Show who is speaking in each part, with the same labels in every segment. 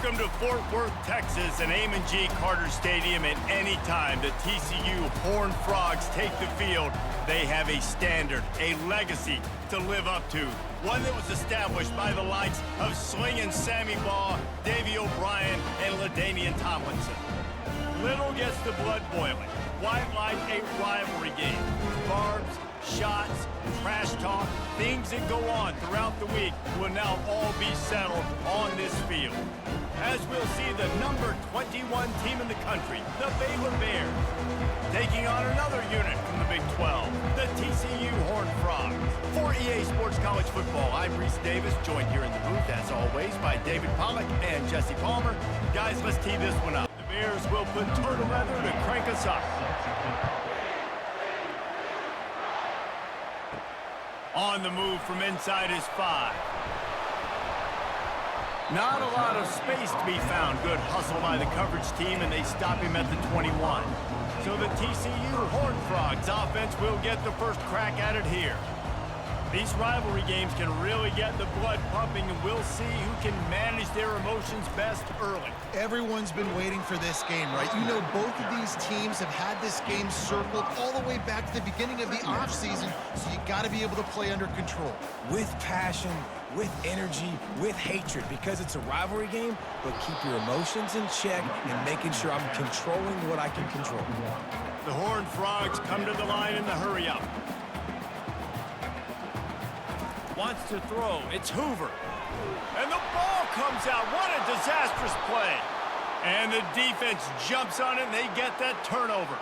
Speaker 1: Welcome to Fort Worth, Texas, and Amon G. Carter Stadium. And anytime the TCU Horned Frogs take the field, they have a standard, a legacy to live up to. One that was established by the likes of Slingin' Sammy Baugh, Davey O'Brien, and LaDainian Tomlinson. Little gets the blood boiling. Quite like a rivalry game. Barbs, shots, trash talk, things that go on throughout the week will now all be settled on this field. As we'll see the number 21 team in the country, the Baylor Bears, taking on another unit from the Big 12, the TCU Horned Frogs. For EA Sports College Football, I'm Reese Davis, joined here in the booth, as always, by David Pollack and Jesse Palmer. Guys, let's tee this one up. The Bears will put turtle leather to crank us up. On the move from inside his 5. Not a lot of space to be found. Good hustle by the coverage team, and they stop him at the 21. So the TCU Horned Frogs offense will get the first crack at it here. These rivalry games can really get the blood pumping, and we'll see who can manage their emotions best early.
Speaker 2: Everyone's been waiting for this game, right? You know, both of these teams have had this game circled all the way back to the beginning of the offseason, so you got to be able to play under control.
Speaker 3: With passion, with energy, with hatred, because it's a rivalry game, but keep your emotions in check and making sure I'm controlling what I can control.
Speaker 1: The Horned Frogs come to the line in the hurry-up. Wants to throw. It's Hoover. And the ball comes out. What a disastrous play. And the defense jumps on it, and they get that turnover.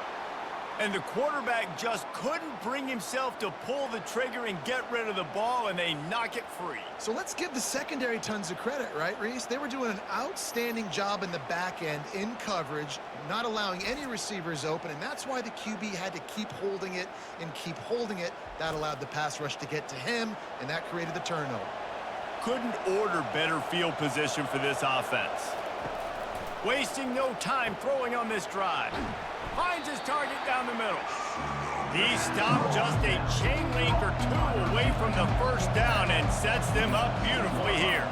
Speaker 1: And the quarterback just couldn't bring himself to pull the trigger and get rid of the ball, and they knock it free.
Speaker 2: So let's give the secondary tons of credit, right, Reese? They were doing an outstanding job in the back end in coverage, not allowing any receivers open, and that's why the QB had to keep holding it and keep holding it. That allowed the pass rush to get to him, and that created the turnover.
Speaker 1: Couldn't order better field position for this offense. Wasting no time throwing on this drive. Finds his target down the middle. He stopped just a chain link or two away from the first down and sets them up beautifully here.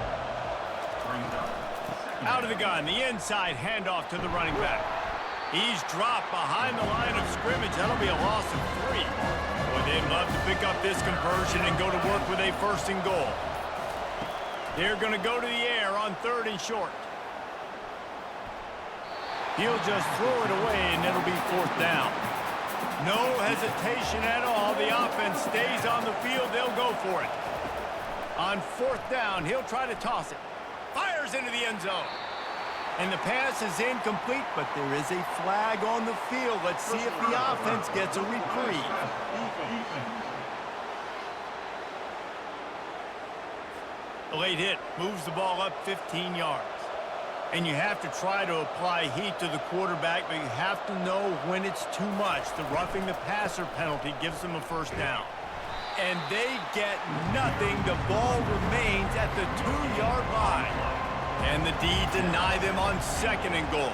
Speaker 1: Out of the gun, the inside handoff to the running back. He's dropped behind the line of scrimmage. That'll be a loss of 3. Boy, they'd love to pick up this conversion and go to work with a 1st and goal. They're going to go to the air on 3rd and short. He'll just throw it away, and it'll be 4th down. No hesitation at all. The offense stays on the field. They'll go for it. On 4th down, he'll try to toss it. Fires into the end zone. And the pass is incomplete, but there is a flag on the field. Let's see if the offense gets a reprieve. The late hit moves the ball up 15 yards. And you have to try to apply heat to the quarterback, but you have to know when it's too much. The roughing the passer penalty gives them a 1st down. And they get nothing. The ball remains at the 2-yard line. And the D deny them on 2nd and goal.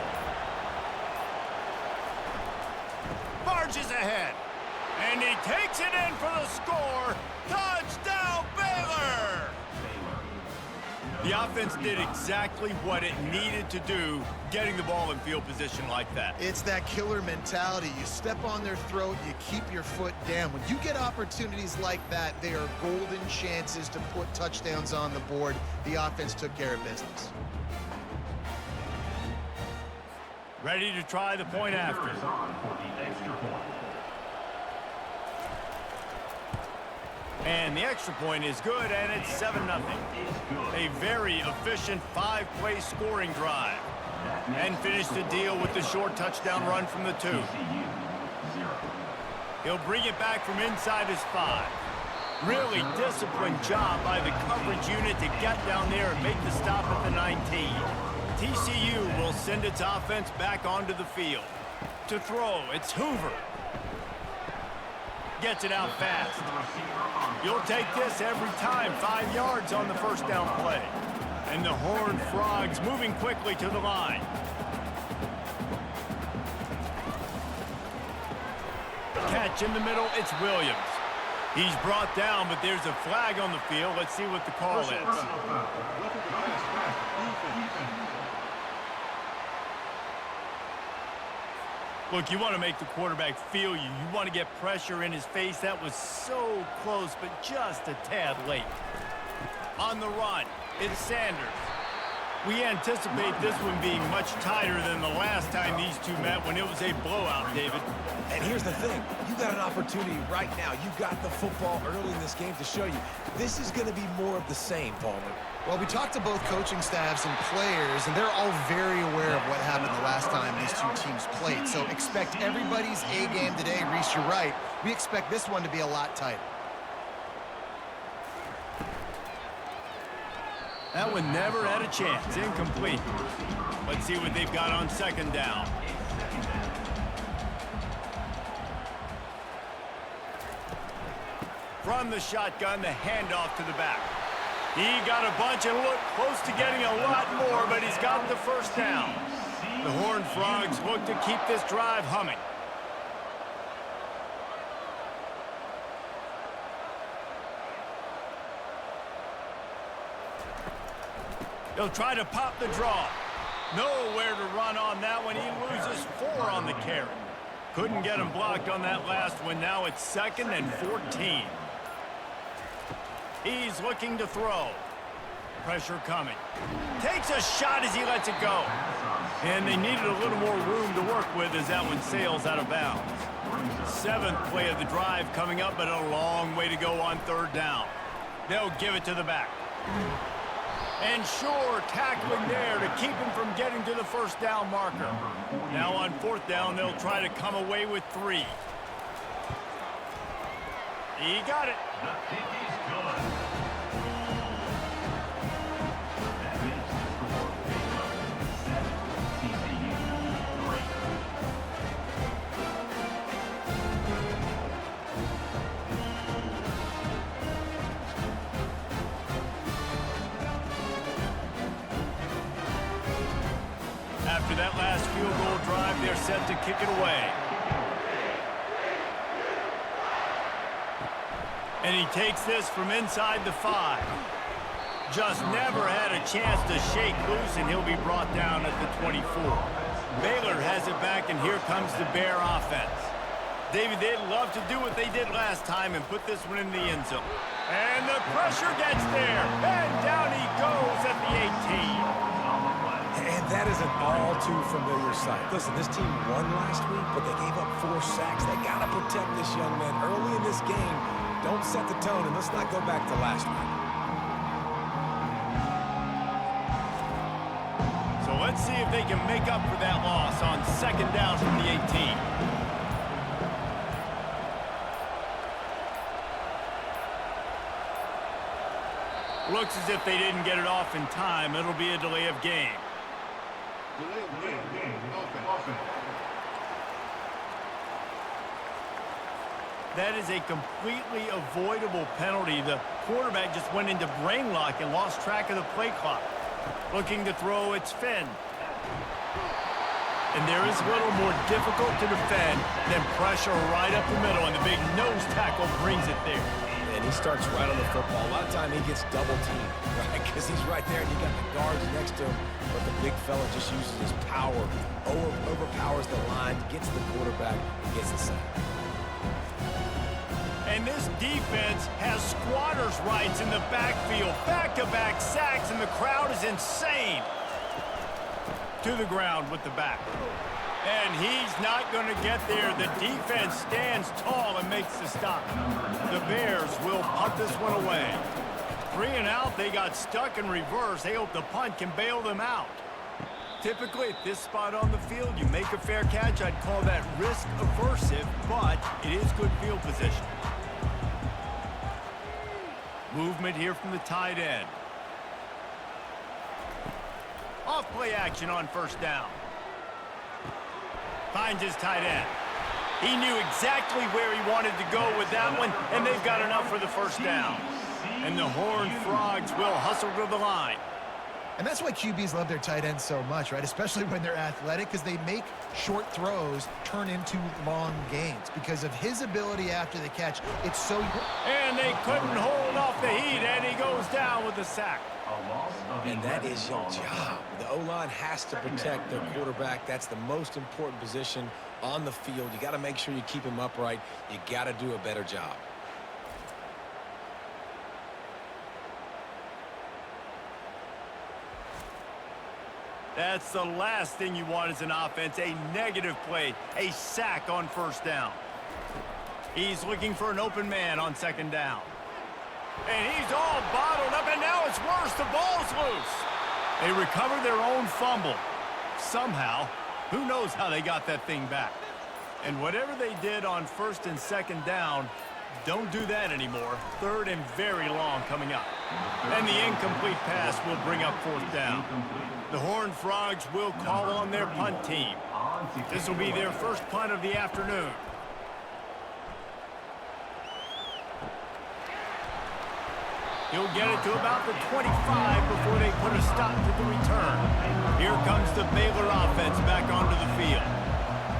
Speaker 1: Barges ahead. And he takes it in for the score. Touchdown, Baylor! The offense did exactly what it needed to do, getting the ball in field position like that.
Speaker 2: It's that killer mentality. You step on their throat, you keep your foot down. When you get opportunities like that, they are golden chances to put touchdowns on the board. The offense took care of business.
Speaker 1: Ready to try the point after. And the extra point is good, and it's 7-0. A very efficient 5-play scoring drive. And finish the deal with the short touchdown run from the 2. He'll bring it back from inside his 5. Really disciplined job by the coverage unit to get down there and make the stop at the 19. TCU will send its offense back onto the field. To throw, it's Hoover. Gets it out fast. You'll take this every time. 5 yards on the 1st down play. And the Horned Frogs moving quickly to the line. Catch in the middle, it's Williams. He's brought down, but there's a flag on the field. Let's see what the call is. Look, you want to make the quarterback feel you. You want to get pressure in his face. That was so close, but just a tad late. On the run, it's Sanders. We anticipate this one being much tighter than the last time these two met when it was a blowout, David.
Speaker 3: And here's the thing. You got an opportunity right now. You got the football early in this game to show you. This is going to be more of the same, Palmer.
Speaker 2: Well, we talked to both coaching staffs and players, and they're all very aware of what happened the last time these two teams played. So expect everybody's A game today. Reese, you're right. We expect this one to be a lot tighter.
Speaker 1: That one never had a chance. Incomplete. Let's see what they've got on second down. From the shotgun, the handoff to the back. He got a bunch and looked close to getting a lot more, but he's got the first down. The Horned Frogs look to keep this drive humming. He'll try to pop the draw. Nowhere to run on that one. He loses 4 on the carry. Couldn't get him blocked on that last one. Now it's 2nd and 14. He's looking to throw. Pressure coming. Takes a shot as he lets it go. And they needed a little more room to work with as that one sails out of bounds. 7th play of the drive coming up, but a long way to go on 3rd down. They'll give it to the back. And sure, tackling there to keep him from getting to the first down marker. Now on 4th down, they'll try to come away with 3. He got it. After that last field goal drive, they're set to kick it away. And he takes this from inside the 5. Just never had a chance to shake loose, and he'll be brought down at the 24. Baylor has it back, and here comes the Bear offense. David, they'd love to do what they did last time and put this one in the end zone. And the pressure gets there, and down he goes at the 18.
Speaker 3: And that is an all-too-familiar sight. Listen, this team won last week, but they gave up 4 sacks. They got to protect this young man early in this game. Don't set the tone, and let's not go back to last week.
Speaker 1: So let's see if they can make up for that loss on 2nd down from the 18. Looks as if they didn't get it off in time. It'll be a delay of game. That is a completely avoidable penalty. The quarterback just went into brain lock and lost track of the play clock. Looking to throw, it's Finn. And there is a little more difficult to defend than pressure right up the middle, and the big nose tackle brings it there.
Speaker 3: And he starts right on the football. A lot of time he gets double teamed, right? Because he's right there and you got the guards next to him. But the big fella just uses his power, overpowers the line, gets the quarterback, and gets the sack.
Speaker 1: And this defense has squatters' rights in the backfield. Back-to-back sacks, and the crowd is insane. To the ground with the back. And he's not going to get there. The defense stands tall and makes the stop. The Bears will punt this one away. 3 and out, they got stuck in reverse. They hope the punt can bail them out. Typically, at this spot on the field, you make a fair catch. I'd call that risk-aversive, but it is good field position. Movement here from the tight end. Off-play action on 1st down. Finds his tight end. He knew exactly where he wanted to go with that one, and they've got enough for the 1st down. And the Horned Frogs will hustle to the line.
Speaker 2: And that's why QBs love their tight ends so much, right? Especially when they're athletic, because they make short throws turn into long gains. Because of his ability after the catch, it's so...
Speaker 1: And they couldn't hold off the heat, and he goes down with the sack.
Speaker 3: And that is your job. The O-line has to protect their quarterback. That's the most important position on the field. You got to make sure you keep him upright. You got to do a better job.
Speaker 1: That's the last thing you want as an offense, a negative play, a sack on first down. He's looking for an open man on second down. And he's all bottled up, and now it's worse. The ball's loose. They recovered their own fumble. Somehow, who knows how they got that thing back. And whatever they did on first and second down, don't do that anymore. Third and very long coming up. And the incomplete pass will bring up fourth down. The Horned Frogs will call on their punt team. This will be their first punt of the afternoon. He'll get it to about the 25 before they put a stop to the return. Here comes the Baylor offense back onto the field.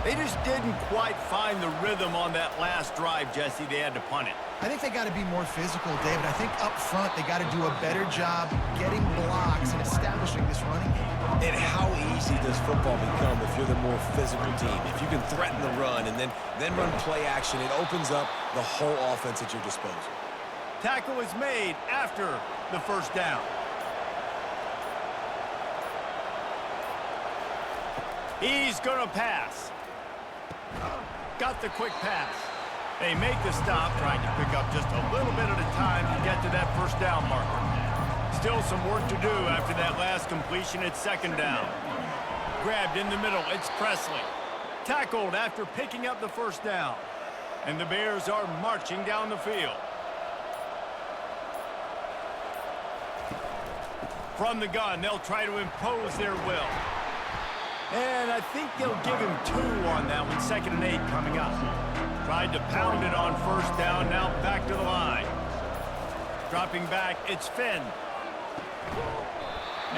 Speaker 1: They just didn't quite find the rhythm on that last drive, Jesse. They had to punt it.
Speaker 2: I think they got to be more physical, David. I think up front they got to do a better job getting blocks and establishing this running game.
Speaker 3: And how easy does football become if you're the more physical team? If you can threaten the run and then run play action, it opens up the whole offense at your disposal.
Speaker 1: Tackle is made after the first down. He's going to pass. Got the quick pass. They make the stop, trying to pick up just a little bit at a time to get to that first down marker. Still some work to do after that last completion at second down. Grabbed in the middle, it's Presley. Tackled after picking up the first down. And the Bears are marching down the field. From the gun, they'll try to impose their will. And I think they'll give him 2 on that one. 2nd and 8 coming up. Tried to pound it on first down, now back to the line. Dropping back, it's Finn.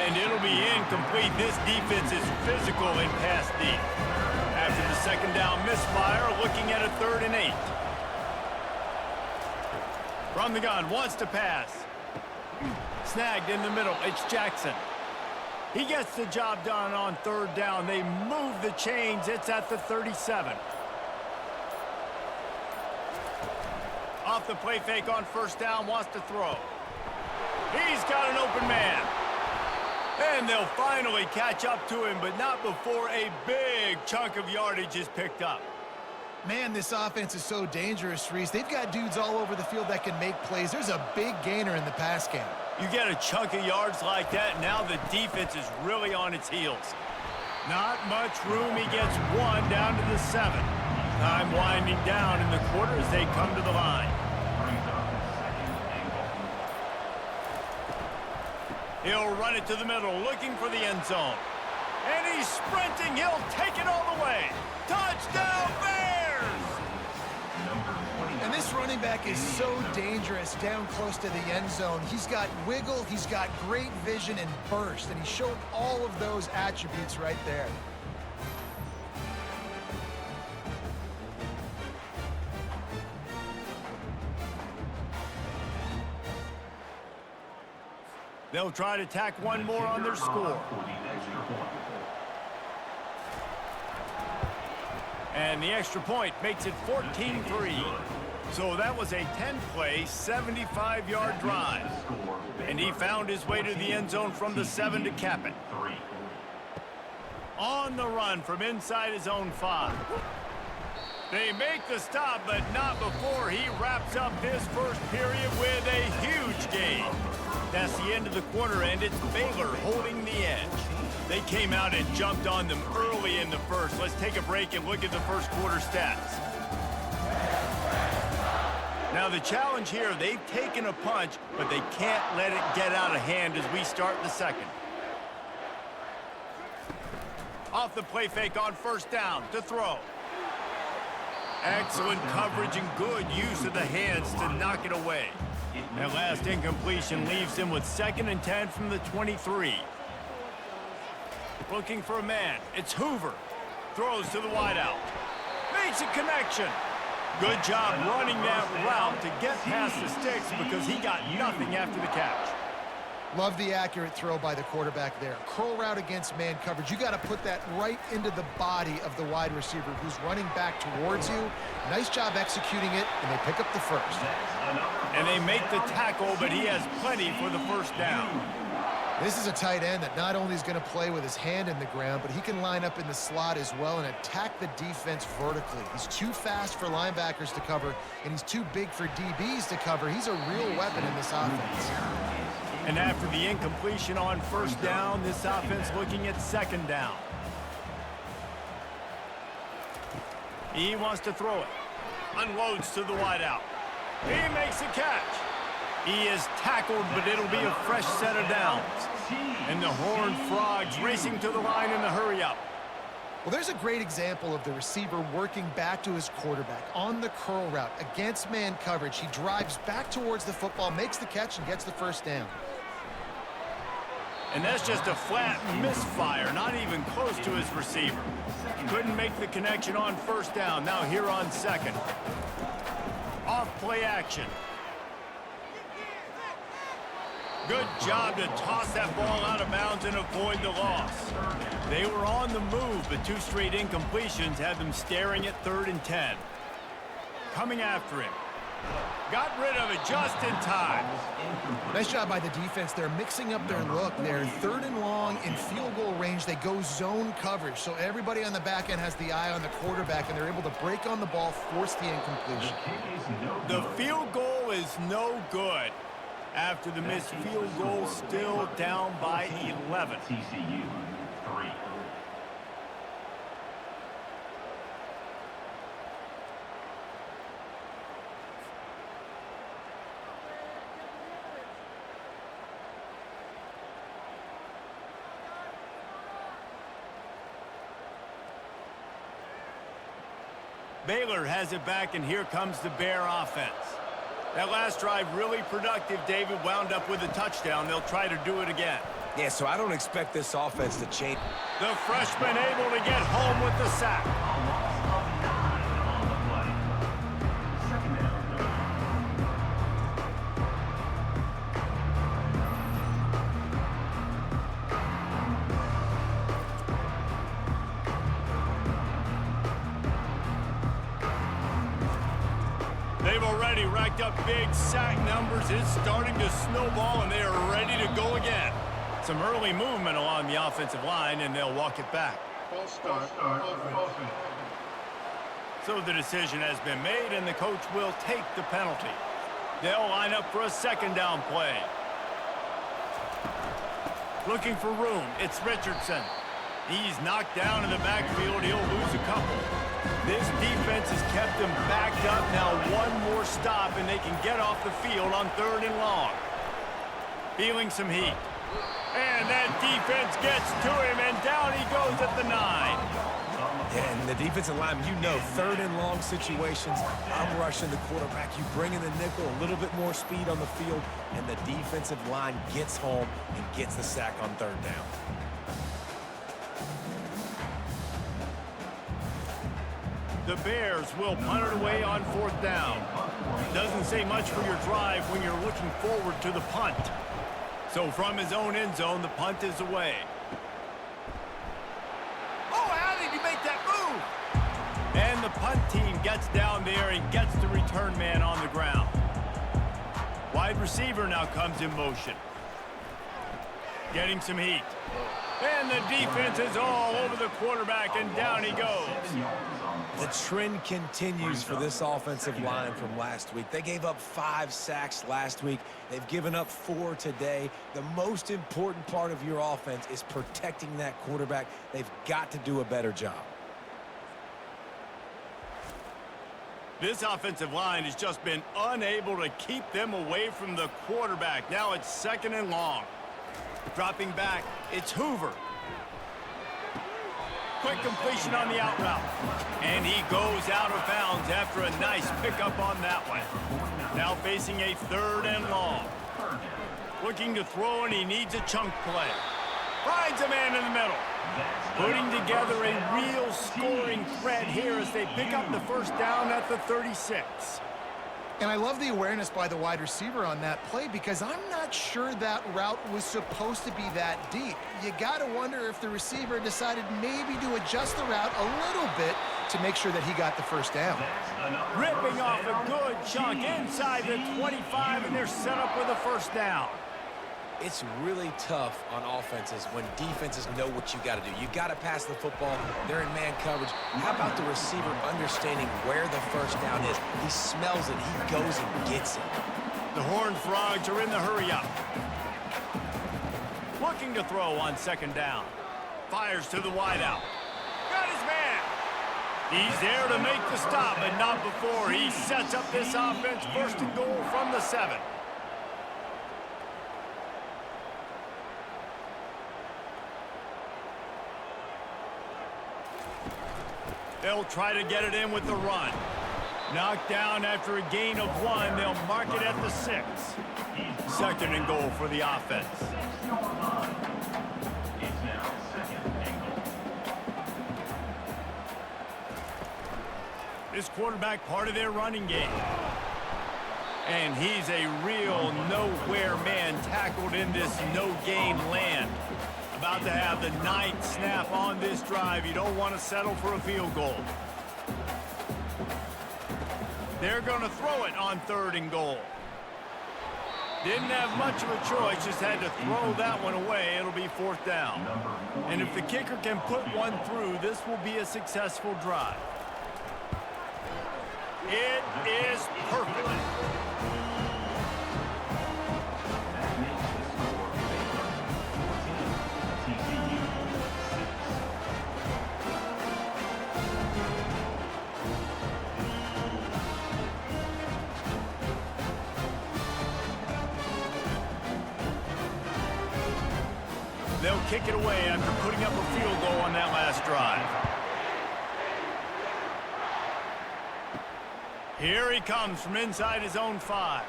Speaker 1: And it'll be incomplete. This defense is physical in pass deep. After the second down misfire, looking at a 3rd and 8. From the gun, wants to pass. Snagged in the middle, it's Jackson. He gets the job done on 3rd down. They move the chains. It's at the 37. Off the play fake on first down, wants to throw. He's got an open man. And they'll finally catch up to him, but not before a big chunk of yardage is picked up.
Speaker 2: Man, this offense is so dangerous, Reese. They've got dudes all over the field that can make plays. There's a big gainer in the pass game.
Speaker 1: You get a chunk of yards like that, now the defense is really on its heels. Not much room. He gets 1 down to the 7. Time winding down in the quarter as they come to the line. He'll run it to the middle, looking for the end zone. And he's sprinting. He'll take it all the way. Touchdown, Bears!
Speaker 2: And this running back is so dangerous down close to the end zone. He's got wiggle, he's got great vision and burst, and he showed all of those attributes right there.
Speaker 1: They'll try to tack one more on their score. And the extra point makes it 14-3. So that was a 10-play, 75-yard drive. And he found his way to the end zone from the 7 to cap it. On the run from inside his own 5. They make the stop, but not before he wraps up this first period with a huge gain. That's the end of the quarter, and it's Baylor holding the edge. They came out and jumped on them early in the first. Let's take a break and look at the first quarter stats. Now the challenge here, they've taken a punch, but they can't let it get out of hand as we start the second. Off the play fake on first down to throw. Excellent coverage and good use of the hands to knock it away. That last incompletion leaves him with 2nd and 10 from the 23. Looking for a man. It's Hoover. Throws to the wideout. Makes a connection. Good job running that route to get past the sticks because he got nothing after the catch.
Speaker 2: Love the accurate throw by the quarterback there. Curl route against man coverage. You got to put that right into the body of the wide receiver who's running back towards you. Nice job executing it, and they pick up the first.
Speaker 1: And they make the tackle, but he has plenty for the first down.
Speaker 2: This is a tight end that not only is going to play with his hand in the ground, but he can line up in the slot as well and attack the defense vertically. He's too fast for linebackers to cover, and he's too big for DBs to cover. He's a real weapon in this offense.
Speaker 1: And after the incompletion on first down, this offense looking at second down. He wants to throw it. Unloads to the wideout. He makes a catch. He is tackled, but it'll be a fresh set of downs. And the Horned Frogs racing to the line in the hurry-up.
Speaker 2: Well, there's a great example of the receiver working back to his quarterback on the curl route against man coverage. He drives back towards the football, makes the catch, and gets the first down.
Speaker 1: And that's just a flat misfire, not even close to his receiver. Couldn't make the connection on first down. Now here on second. Off play action. Good job to toss that ball out of bounds and avoid the loss. They were on the move, but two straight incompletions had them staring at 3rd and 10. Coming after him. Got rid of it just in time.
Speaker 2: Nice job by the defense. They're mixing up their look. They're 3rd and long in field goal range. They go zone coverage, so everybody on the back end has the eye on the quarterback, and they're able to break on the ball, force the incompletion.
Speaker 1: The field goal is no good. After the missed field goal, still down by 11.
Speaker 4: TCU 3.
Speaker 1: Baylor has it back, and here comes the Bear offense. That last drive really productive. David wound up with a touchdown. They'll try to do it again.
Speaker 3: Yeah, so I don't expect this offense to change.
Speaker 1: The freshman able to get home with the sack. They've already racked up big sack numbers. It's starting to snowball, and they are ready to go again. Some early movement along the offensive line, and they'll walk it back.
Speaker 4: False start.
Speaker 1: So the decision has been made, and the coach will take the penalty. They'll line up for a second down play. Looking for room. It's Richardson. He's knocked down in the backfield. He'll lose a couple. This defense has kept them backed up. Now one more stop, and they can get off the field on 3rd and long. Feeling some heat. And that defense gets to him, and down he goes at the 9.
Speaker 3: And the defensive line, you know, 3rd and long situations, I'm rushing the quarterback. You bring in the nickel, a little bit more speed on the field, and the defensive line gets home and gets the sack on 3rd down.
Speaker 1: The Bears will punt it away on 4th down. Doesn't say much for your drive when you're looking forward to the punt. So from his own end zone, the punt is away. Oh, how did he make that move? And the punt team gets down there and gets the return man on the ground. Wide receiver now comes in motion. Getting some heat. And the defense is all over the quarterback, and down he goes.
Speaker 3: The trend continues for this offensive line from last week. They gave up 5 sacks last week. They've given up 4 today. The most important part of your offense is protecting that quarterback. They've got to do a better job.
Speaker 1: This offensive line has just been unable to keep them away from the quarterback. Now it's 2nd and long. Dropping back, it's Hoover. Quick completion on the out route. And he goes out of bounds after a nice pickup on that one. Now facing a 3rd and long. Looking to throw, and he needs a chunk play. Finds a man in the middle. Putting together a real scoring threat here as they pick up the first down at the 36.
Speaker 2: And I love the awareness by the wide receiver on that play because I'm not sure that route was supposed to be that deep. You got to wonder if the receiver decided maybe to adjust the route a little bit to make sure that he got the first down.
Speaker 1: Ripping off a good chunk inside the 25, and they're set up with a first down.
Speaker 3: It's really tough on offenses when defenses know what you got to do. You got to pass the football. They're in man coverage. How about the receiver understanding where the first down is? He smells it. He goes and gets it.
Speaker 1: The Horned Frogs are in the hurry-up. Looking to throw on second down. Fires to the wideout. Got his man. He's there to make the stop, but not before he sets up this offense first and goal from the 7. They'll try to get it in with the run. Knocked down after a gain of 1. They'll mark it at the 6. Second and goal for the offense. This quarterback part of their running game. And he's a real nowhere man tackled in this no-gain land. About to have the 9th snap on this drive. You don't want to settle for a field goal. They're going to throw it on 3rd and goal. Didn't have much of a choice, just had to throw that one away. It'll be 4th down. And if the kicker can put one through, this will be a successful drive. It is perfect.
Speaker 4: That makes the score Baylor 14, TCU
Speaker 1: 6. They'll kick it away after putting up a field goal on that last drive. Here he comes from inside his own 5.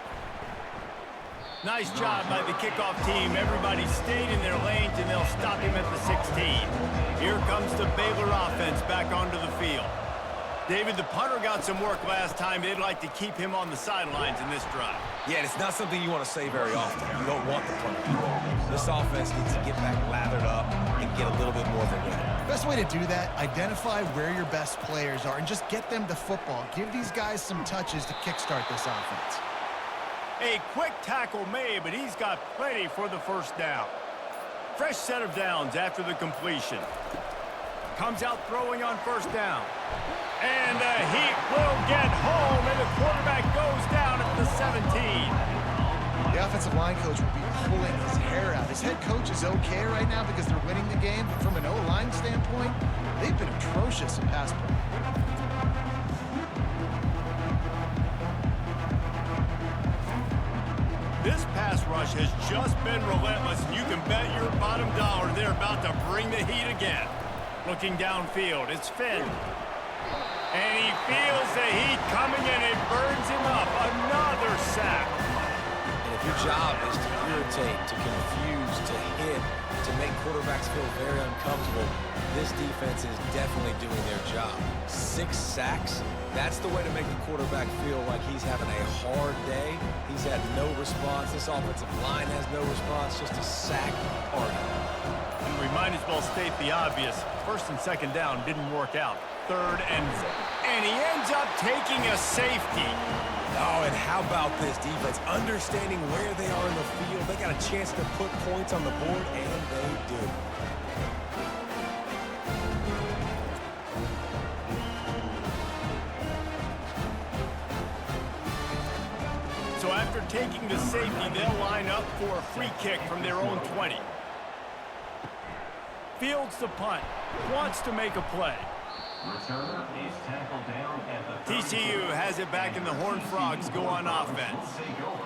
Speaker 1: Nice job by the kickoff team. Everybody stayed in their lanes, and they'll stop him at the 16. Here comes the Baylor offense back onto the field. David, the punter got some work last time. They'd like to keep him on the sidelines in this drive.
Speaker 3: Yeah, and it's not something you want to say very often. You don't want the punter to roll. This offense needs to get back lathered up and get a little bit more of a win.
Speaker 2: Best way to do that, identify where your best players are and just get them the football. Give these guys some touches to kickstart this offense.
Speaker 1: A quick tackle made, but he's got plenty for the first down. Fresh set of downs after the completion. Comes out throwing on first down. And the heat will get home, and the quarterback goes down at the 17.
Speaker 2: The offensive line coach will be pulling his hair out. His head coach is okay right now because they're winning the game, but from an O-line standpoint, they've been atrocious in pass play.
Speaker 1: This pass rush has just been relentless, and you can bet your bottom dollar they're about to bring the heat again. Looking downfield, it's Finn. And he feels the heat coming, and it burns him up. Another sack.
Speaker 3: And if your job is to irritate, to confuse, to hit, to make quarterbacks feel very uncomfortable, this defense is definitely doing their job. 6 sacks, that's the way to make the quarterback feel like he's having a hard day. He's had no response. This offensive line has no response, just a sack party.
Speaker 1: And we might as well state the obvious. First and second down didn't work out. 3rd and he ends up taking a safety.
Speaker 3: Oh, and how about this defense? Understanding where they are in the field. They got a chance to put points on the board, and they do.
Speaker 1: So after taking the safety, they'll line up for a free kick from their own 20. Fields the punt. Wants to make a play.
Speaker 4: Returner is tackled down at the
Speaker 1: TCU has it back, and the Horned Frogs go on offense.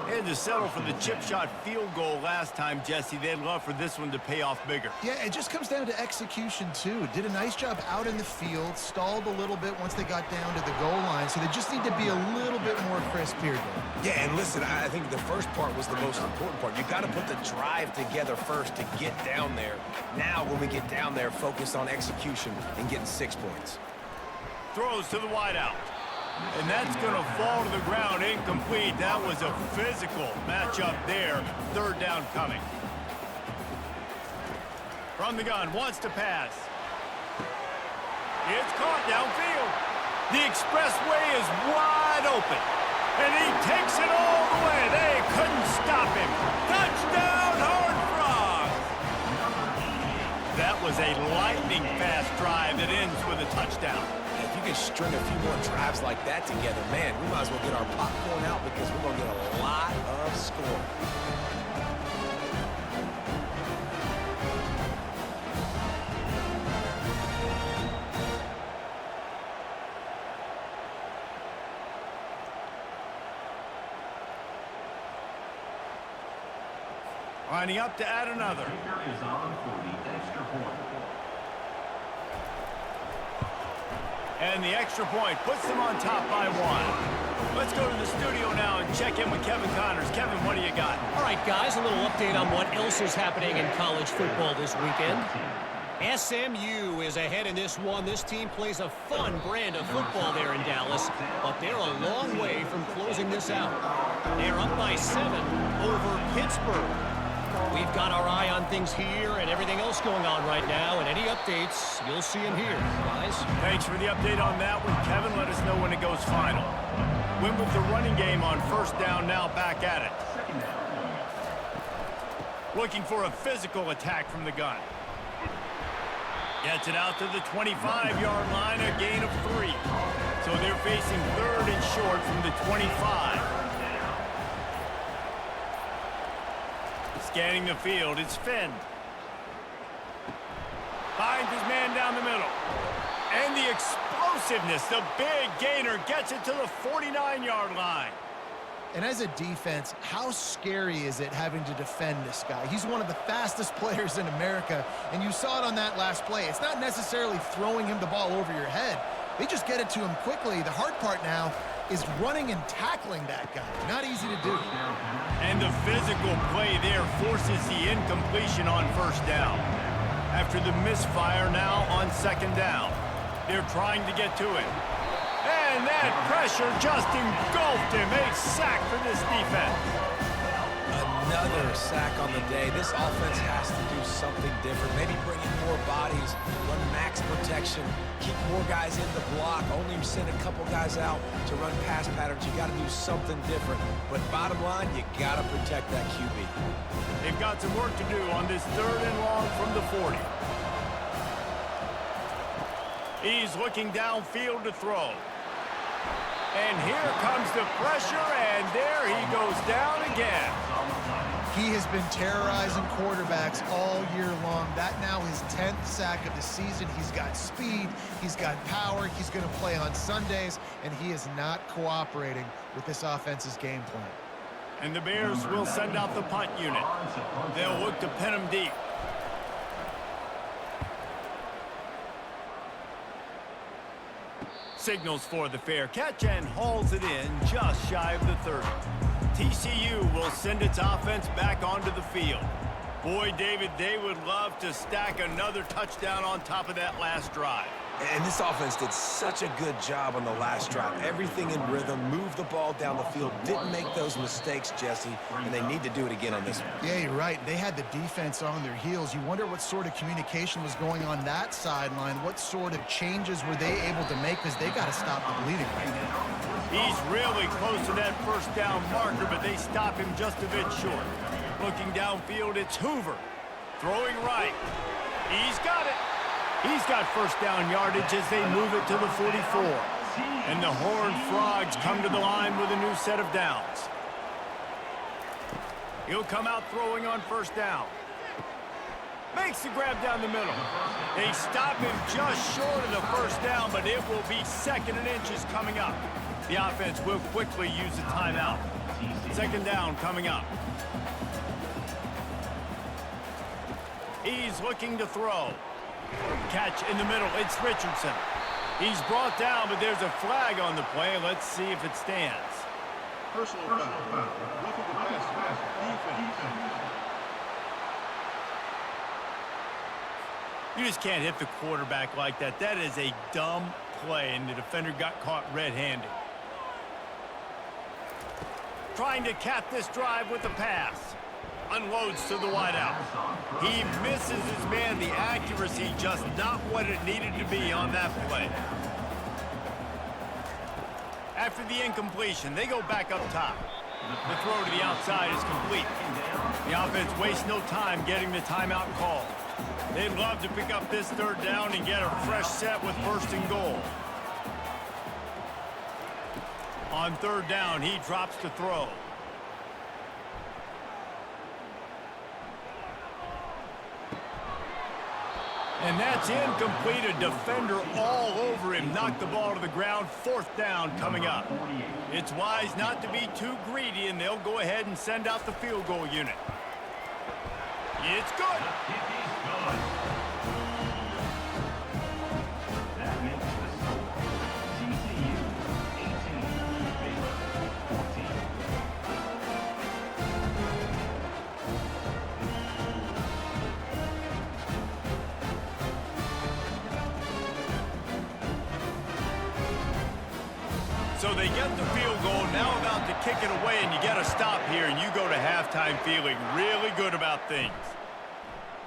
Speaker 1: They had to settle for the chip shot field goal last time, Jesse. They'd love for this one to pay off bigger.
Speaker 2: Yeah, it just comes down to execution, too. Did a nice job out in the field, stalled a little bit once they got down to the goal line, so they just need to be a little bit more crisp here, though.
Speaker 3: Yeah, and listen, I think the first part was the most important part. You got to put the drive together first to get down there. Now, when we get down there, focus on execution and getting 6 points.
Speaker 1: Throws to the wideout. And that's going to fall to the ground, incomplete. That was a physical matchup there. Third down coming. From the gun, wants to pass. It's caught downfield. The expressway is wide open. And he takes it all the way. They couldn't stop him. Touchdown, Horned Frogs! That was a lightning-fast drive that ends with a touchdown.
Speaker 3: If you can string a few more drives like that together, man, we might as well get our popcorn out because we're going to get a lot of score.
Speaker 1: Lining up to add another.
Speaker 4: Kicker is on for the extra point.
Speaker 1: And the extra point puts them on top by 1. Let's go to the studio now and check in with Kevin Connors. Kevin, what do you got?
Speaker 5: All right, guys, a little update on what else is happening in college football this weekend. SMU is ahead in this one. This team plays a fun brand of football there in Dallas, but they're a long way from closing this out. They're up by 7 over Pittsburgh. We've got our eye on things here and everything else going on right now, and any updates, you'll see them here, guys.
Speaker 1: Thanks for the update on that one, Kevin. Let us know when it goes final. Win with the running game on first down, now back at it. Looking for a physical attack from the gun. Gets it out to the 25-yard line, a gain of 3. So they're facing third and short from the 25. Scanning the field, it's Finn. Finds his man down the middle. And the explosiveness, the big gainer gets it to the 49-yard line.
Speaker 2: And as a defense, how scary is it having to defend this guy? He's one of the fastest players in America, and you saw it on that last play. It's not necessarily throwing him the ball over your head. They just get it to him quickly. The hard part now is running and tackling that guy. Not easy to do.
Speaker 1: And the physical play there forces the incompletion on first down. After the misfire now on second down. They're trying to get to it. And that pressure just engulfed him. A sack for this defense.
Speaker 3: Another sack on the day. This offense has to do something different. Maybe bring in more bodies, run max protection, keep more guys in the block, only send a couple guys out to run pass patterns. You got to do something different. But bottom line, you got to protect that QB.
Speaker 1: They've got some work to do on this third and long from the 40. He's looking downfield to throw. And here comes the pressure, and there he goes down again.
Speaker 2: He has been terrorizing quarterbacks all year long. That now his 10th sack of the season. He's got speed, he's got power, he's going to play on Sundays, and he is not cooperating with this offense's game plan.
Speaker 1: And the Bears will send out the punt unit. They'll look to pin him deep. Signals for the fair catch and hauls it in just shy of the 30. TCU will send its offense back onto the field. Boy, David, they would love to stack another touchdown on top of that last drive.
Speaker 3: And this offense did such a good job on the last drive. Everything in rhythm, moved the ball down the field, didn't make those mistakes, Jesse, and they need to do it again on this one.
Speaker 2: Yeah, you're right. They had the defense on their heels. You wonder what sort of communication was going on that sideline. What sort of changes were they able to make, because they got to stop the bleeding right now.
Speaker 1: He's really close to that first down marker, but they stop him just a bit short. Looking downfield, it's Hoover. Throwing right. He's got it. He's got first down yardage as they move it to the 44. And the Horned Frogs come to the line with a new set of downs. He'll come out throwing on first down. Makes the grab down the middle. They stop him just short of the first down, but it will be 2nd and inches coming up. The offense will quickly use a timeout. 2nd down coming up. He's looking to throw. Catch in the middle. It's Richardson. He's brought down, but there's a flag on the play. Let's see if it stands.
Speaker 6: Personal foul. Roughing the passer. Defense.
Speaker 1: You just can't hit the quarterback like that. That is a dumb play, and the defender got caught red-handed. Trying to cap this drive with the pass. Unloads to the wideout. He misses his man. The accuracy just not what it needed to be on that play. After the incompletion, they go back up top. The throw to the outside is complete. The offense wastes no time getting the timeout call. They'd love to pick up this 3rd down and get a fresh set with 1st and goal. On 3rd down, he drops to throw. And that's incomplete. A defender all over him. Knocked the ball to the ground. 4th down coming up. It's wise not to be too greedy, and they'll go ahead and send out the field goal unit. It's good.
Speaker 4: That makes the score TCU 18, Baylor 14.
Speaker 1: So they get the field goal, now about to kick it away, and you get a stop here, and you go to halftime feeling really good about things.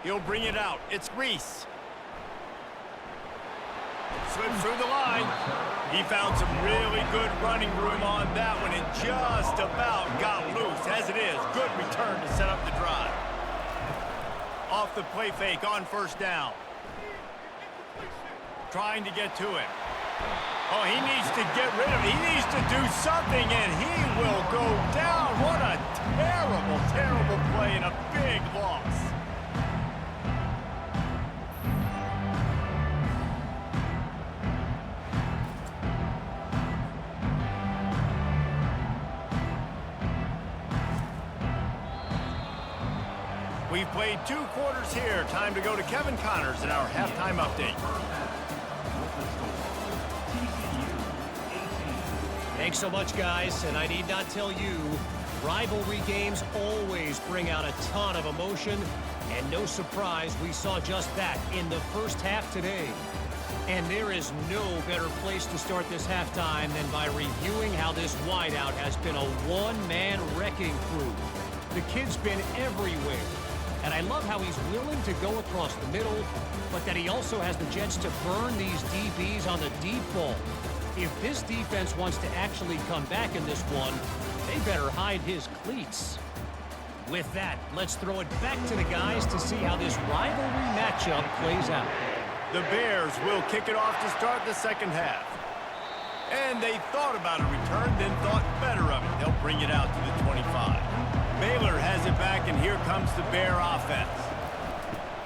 Speaker 1: He'll bring it out. It's Reese. Slips through the line. He found some really good running room on that one and just about got loose. As it is, good return to set up the drive. Off the play fake on 1st down. Trying to get to him. Oh, he needs to get rid of it. He needs to do something, and he will go down. What a terrible, terrible play and a big loss. We've played 2 quarters here. Time to go to Kevin Connors in our halftime update.
Speaker 5: Thanks so much, guys, and I need not tell you, rivalry games always bring out a ton of emotion, and no surprise, we saw just that in the first half today. And there is no better place to start this halftime than by reviewing how this wideout has been a one-man wrecking crew. The kid's been everywhere, and I love how he's willing to go across the middle, but that he also has the jets to burn these DBs on the deep ball. If this defense wants to actually come back in this one, they better hide his cleats. With that, let's throw it back to the guys to see how this rivalry matchup plays out.
Speaker 1: The Bears will kick it off to start the 2nd half. And they thought about a return, then thought better of it. They'll bring it out to the 25. Baylor has it back, and here comes the Bear offense.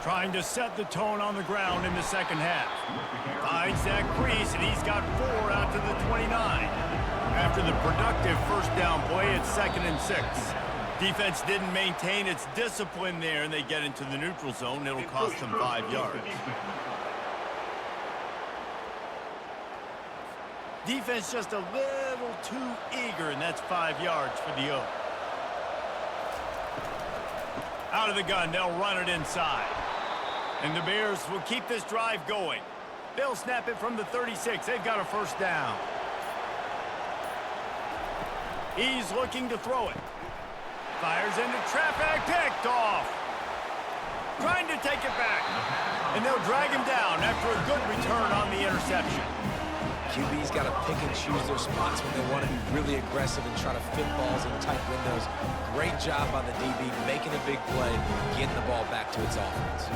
Speaker 1: Trying to set the tone on the ground in the 2nd half. Finds that crease, and he's got 4 out to the 29. After the productive 1st down play, it's 2nd and 6. Defense didn't maintain its discipline there, and they get into the neutral zone. It'll cost them 5 yards. Defense just a little too eager, and that's 5 yards for the Oak. Out of the gun, they'll run it inside. And the Bears will keep this drive going. They'll snap it from the 36. They've got a 1st down. He's looking to throw it. Fires into traffic, picked off. Trying to take it back. And they'll drag him down after a good return on the interception.
Speaker 3: QB's got to pick and choose their spots when they want to be really aggressive and try to fit balls in tight windows. Great job by the DB making a big play, getting the ball back to its offense.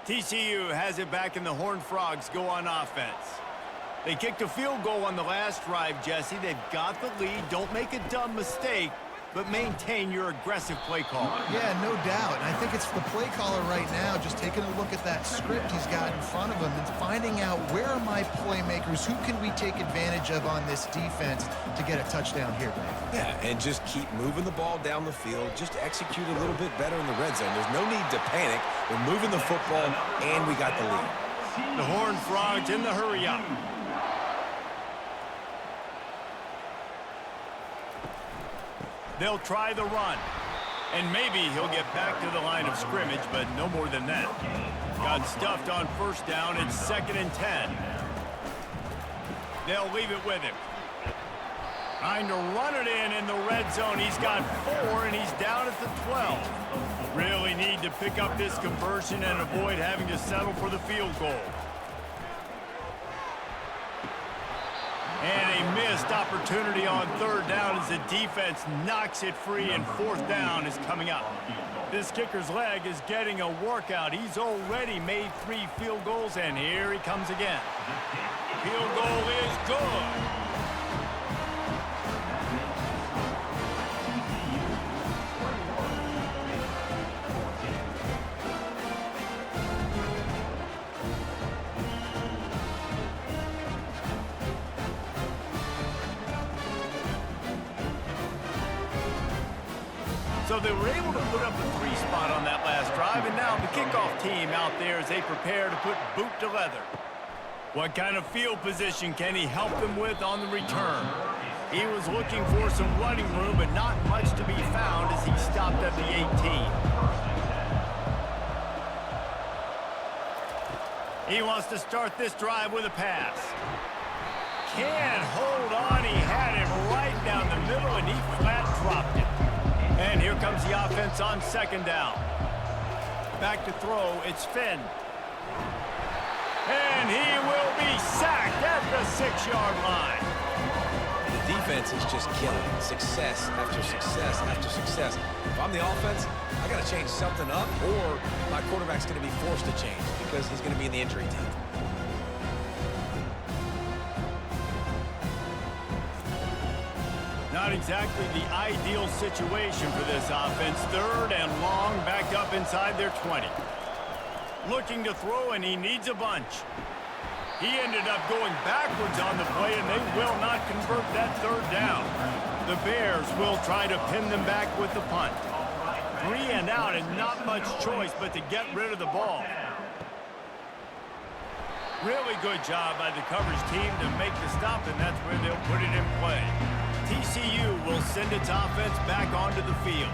Speaker 1: TCU has it back and the Horned Frogs go on offense. They kicked a field goal on the last drive, Jesse. They've got the lead. Don't make a dumb mistake, but maintain your aggressive play call.
Speaker 2: Yeah, no doubt. And I think it's the play caller right now just taking a look at that script he's got in front of him and finding out where are my playmakers, who can we take advantage of on this defense to get a touchdown here, Dave.
Speaker 3: Yeah, and just keep moving the ball down the field. Just execute a little bit better in the red zone. There's no need to panic. We're moving the football, and we got the lead.
Speaker 1: The Horned Frogs in the hurry up. They'll try the run. And maybe he'll get back to the line of scrimmage, but no more than that. Got stuffed on first down. It's 2nd and 10. They'll leave it with him. Trying to run it in the red zone. He's got 4, and he's down at the 12. Really need to pick up this conversion and avoid having to settle for the field goal. And a missed opportunity on 3rd down as the defense knocks it free, and 4th down is coming up. This kicker's leg is getting a workout. He's already made 3 field goals, and here he comes again. Field goal is good. So they were able to put up a 3 spot on that last drive, and now the kickoff team out there as they prepare to put boot to leather. What kind of field position can he help them with on the return? He was looking for some running room, but not much to be found as he stopped at the 18. He wants to start this drive with a pass. Can't hold on. He had it right down the middle, and he flat dropped it. And here comes the offense on 2nd down. Back to throw, it's Finn. And he will be sacked at the 6-yard line.
Speaker 3: The defense is just killing it. Success after success after success. If I'm the offense, I got to change something up, or my quarterback's going to be forced to change because he's going to be in the injury team.
Speaker 1: Not exactly the ideal situation for this offense. 3rd and long, backed up inside their 20. Looking to throw, and he needs a bunch. He ended up going backwards on the play, and they will not convert that 3rd down. The Bears will try to pin them back with the punt. 3 and out, and not much choice but to get rid of the ball. Really good job by the coverage team to make the stop, and that's where they'll put it in play. TCU will send its offense back onto the field.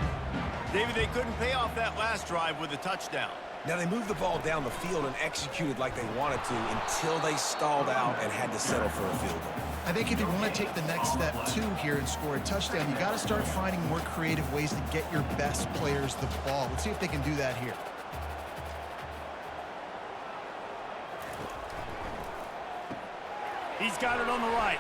Speaker 1: David, they couldn't pay off that last drive with a touchdown.
Speaker 3: Now, they moved the ball down the field and executed like they wanted to until they stalled out and had to settle for a field goal.
Speaker 2: I think if you want to take the next step, too, here and score a touchdown, you got to start finding more creative ways to get your best players the ball. Let's see if they can do that here.
Speaker 1: He's got it on the right.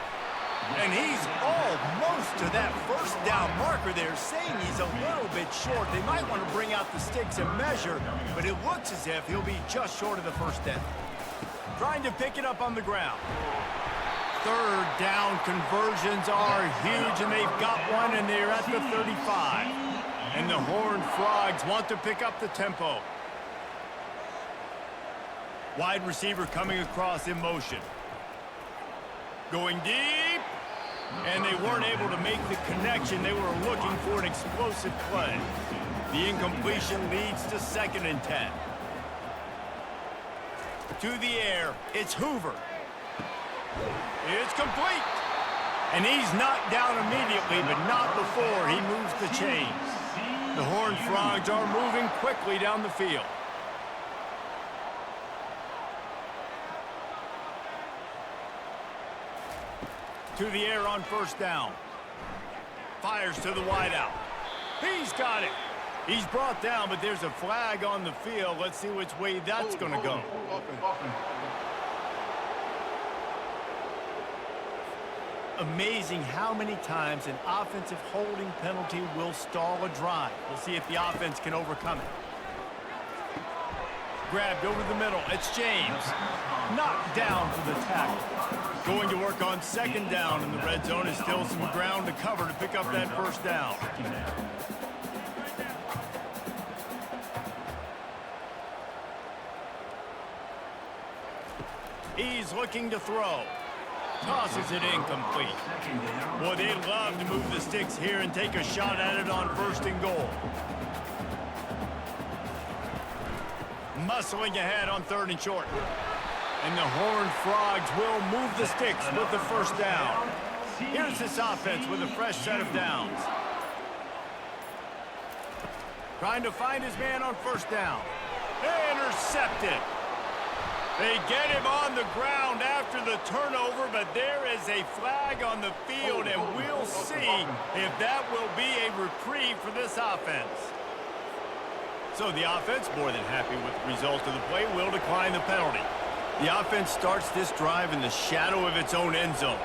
Speaker 1: And he's almost to that 1st down marker there, saying he's a little bit short. They might want to bring out the sticks and measure, but it looks as if he'll be just short of the 1st down. Trying to pick it up on the ground. 3rd down conversions are huge, and they've got one, and they're at the 35. And the Horned Frogs want to pick up the tempo. Wide receiver coming across in motion. Going deep, and they weren't able to make the connection. They were looking for an explosive play. The incompletion leads to 2nd and 10. To the air, it's Hoover. It's complete. And he's knocked down immediately, but not before he moves the chains. The Horned Frogs are moving quickly down the field. To the air on 1st down. Fires to the wideout. He's got it. He's brought down, but there's a flag on the field. Let's see which way that's going to go. Amazing how many times an offensive holding penalty will stall a drive. We'll see if the offense can overcome it. Grabbed over the middle. It's James. Knocked down for the tackle. Going to work on second down in the red zone. Is still some ground to cover to pick up that first down. He's looking to throw. Tosses it incomplete. Boy, they love to move the sticks here and take a shot at it on first and goal. Muscling ahead on third and short. And the Horned Frogs will move the sticks with the first down. Here's this offense with a fresh set of downs. Trying to find his man on first down. Intercepted. They get him on the ground after the turnover, but there is a flag on the field, and we'll see if that will be a reprieve for this offense. So the offense, more than happy with the result of the play, will decline the penalty. The offense starts this drive in the shadow of its own end zone.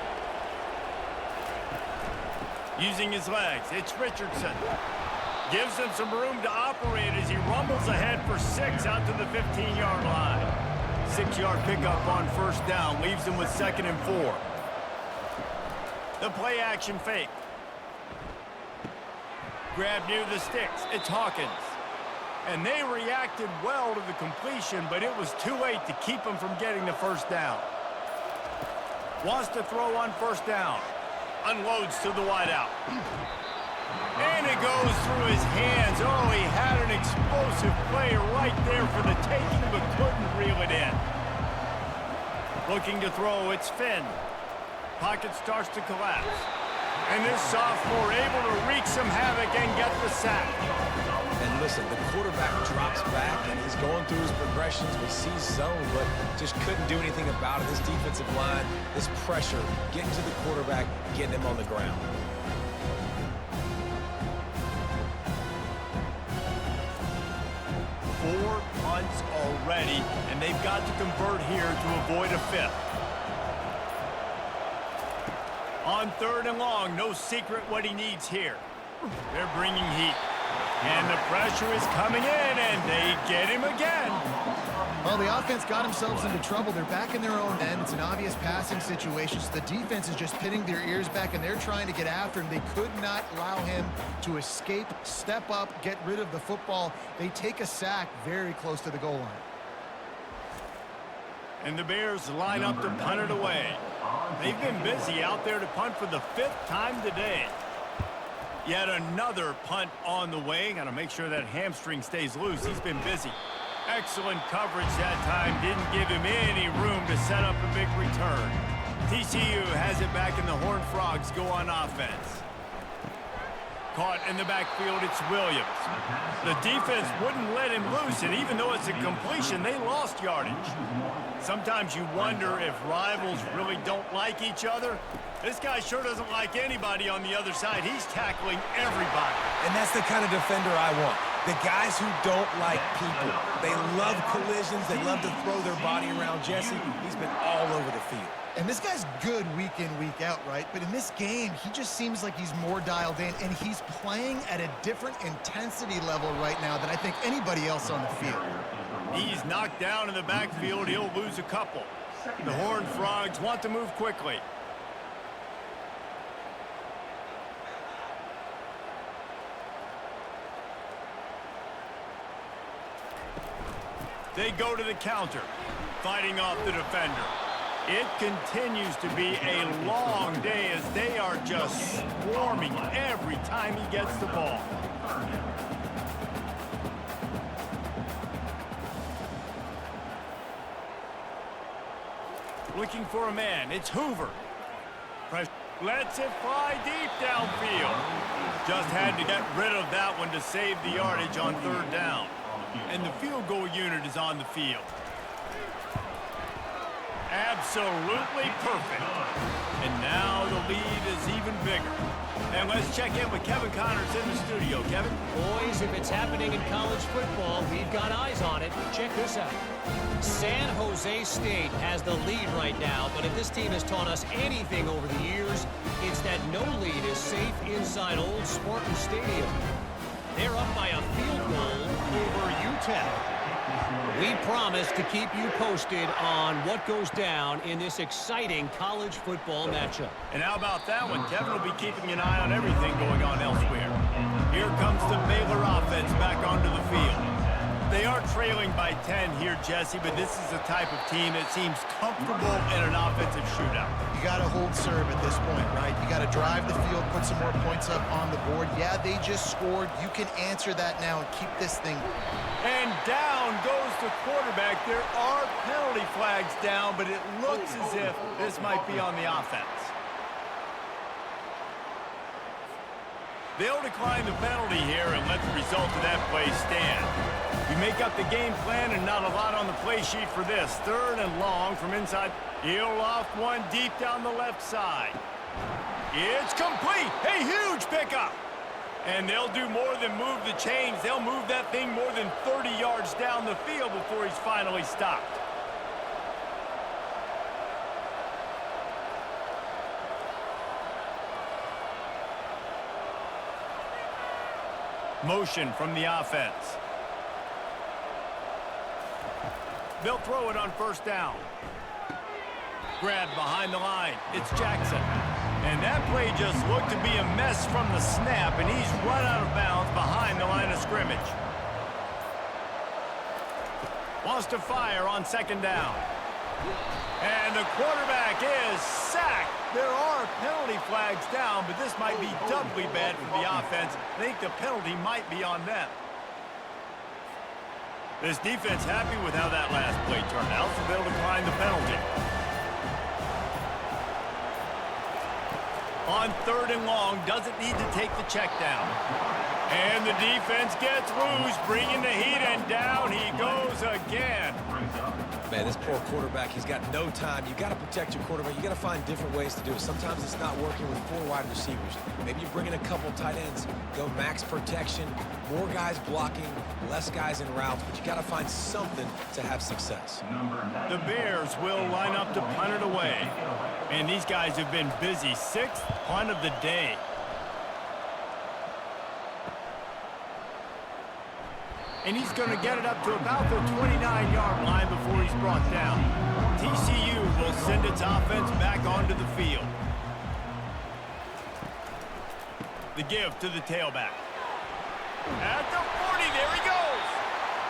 Speaker 1: Using his legs, it's Richardson. Gives him some room to operate as he rumbles ahead for 6 out to the 15-yard line. 6-yard pickup on first down leaves him with 2nd and 4. The play action fake. Grab near the sticks. It's Hawkins. And they reacted well to the completion, but it was too late to keep him from getting the first down. Wants to throw on first down. Unloads to the wideout. And it goes through his hands. Oh, he had an explosive play right there for the taking, but couldn't reel it in. Looking to throw, it's Finn. Pocket starts to collapse. And this sophomore able to wreak some havoc and get the sack.
Speaker 3: And listen, the quarterback drops back, and he's going through his progressions. We see zone, but just couldn't do anything about it. This defensive line, this pressure, getting to the quarterback, getting him on the ground.
Speaker 1: Four punts already, and they've got to convert here to avoid a 5th. On 3rd and long, no secret what he needs here. They're bringing heat. And the pressure is coming in, and they get him again.
Speaker 2: Well, the offense got themselves into trouble. They're back in their own end. It's an obvious passing situation. So the defense is just pinning their ears back, and they're trying to get after him. They could not allow him to escape, step up, get rid of the football. They take a sack very close to the goal line.
Speaker 1: And the Bears line up to punt it away. They've been busy out there to punt for the 5th time today. Yet another punt on the way. Got to make sure that hamstring stays loose. He's been busy. Excellent coverage that time. Didn't give him any room to set up a big return. TCU has it back, and the Horned Frogs go on offense. Caught in the backfield, it's Williams. The defense wouldn't let him loose, and even though it's a completion, they lost yardage. Sometimes you wonder if rivals really don't like each other. This guy sure doesn't like anybody on the other side. He's tackling everybody.
Speaker 3: And that's the kind of defender I want. The guys who don't like people. They love collisions. They love to throw their body around Jesse. He's been all over the field.
Speaker 2: And this guy's good week in, week out, right? But in this game, he just seems like he's more dialed in, and he's playing at a different intensity level right now than I think anybody else on the field.
Speaker 1: He's knocked down in the backfield. He'll lose a couple. The Horned Frogs want to move quickly. They go to the counter, fighting off the defender. It continues to be a long day as they are just swarming every time he gets the ball. Looking for a man. It's Hoover. Lets it fly deep downfield. Just had to get rid of that one to save the yardage on 3rd down. And the field goal unit is on the field. Absolutely perfect. And now the lead is even bigger. And let's check in with Kevin Connors in the studio. Kevin?
Speaker 5: Boys, if it's happening in college football, we've got eyes on it. Check this out. San Jose State has the lead right now, but if this team has taught us anything over the years, it's that no lead is safe inside Old Spartan Stadium. They're up by a field goal over UTEP. We promise to keep you posted on what goes down in this exciting college football matchup.
Speaker 1: And how about that one? Kevin will be keeping an eye on everything going on elsewhere. Here comes the Baylor offense back onto the field. They are trailing by 10 here, Jesse, but this is the type of team that seems comfortable in an offensive shootout.
Speaker 2: You got to hold serve at this point, right? You got to drive the field, put some more points up on the board. Yeah, they just scored. You can answer that now and keep this thing.
Speaker 1: And down goes the quarterback. There are penalty flags down, but it looks as if this might be on the offense. They'll decline the penalty here and let the result of that play stand. You make up the game plan and not a lot on the play sheet for this. 3rd and long from inside. He'll loft one deep down the left side. It's complete. A huge pickup. And they'll do more than move the chains. They'll move that thing more than 30 yards down the field before he's finally stopped. Motion from the offense. They'll throw it on 1st down. Grab behind the line. It's Jackson. And that play just looked to be a mess from the snap, and he's run out of bounds behind the line of scrimmage. Wants to fire on 2nd down. And the quarterback is sacked. There are penalty flags down, but this might be doubly bad for the offense. I think the penalty might be on them. This defense happy with how that last play turned out, so they'll decline the penalty. On 3rd and long, doesn't need to take the check down. And the defense gets loose, bringing the heat, and down he goes again.
Speaker 3: Man, this poor quarterback, he's got no time. You got to protect your quarterback. You got to find different ways to do it. Sometimes it's not working with 4 wide receivers. Maybe you bring in a couple tight ends, go max protection, more guys blocking, less guys in routes, but you got to find something to have success.
Speaker 1: The Bears will line up to punt it away. And these guys have been busy. 6th punt of the day. And he's going to get it up to about the 29-yard line before he's brought down. TCU will send its offense back onto the field. The give to the tailback. At the 40, there he goes.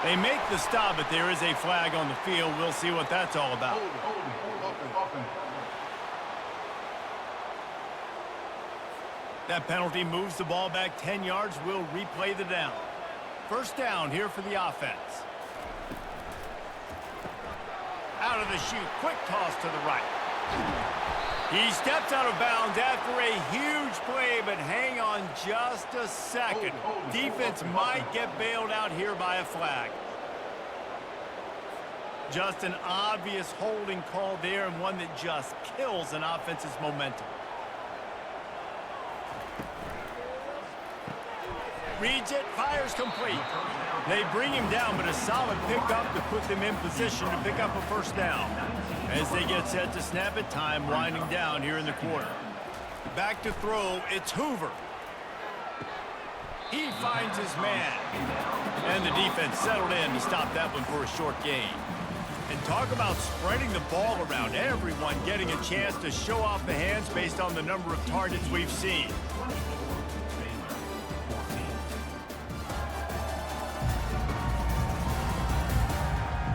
Speaker 1: They make the stop, but there is a flag on the field. We'll see what that's all about. That penalty moves the ball back 10 yards. We'll replay the down. 1st down here for the offense. Out of the chute, quick toss to the right. He steps out of bounds after a huge play, but hang on just a second. Defense might get bailed out here by a flag. Just an obvious holding call there, and one that just kills an offense's momentum. Reads it, fires complete. They bring him down, but a solid pickup to put them in position to pick up a 1st down. As they get set to snap it, time winding down here in the quarter. Back to throw, it's Hoover. He finds his man. And the defense settled in to stop that one for a short gain. And talk about spreading the ball around. Everyone getting a chance to show off the hands based on the number of targets we've seen.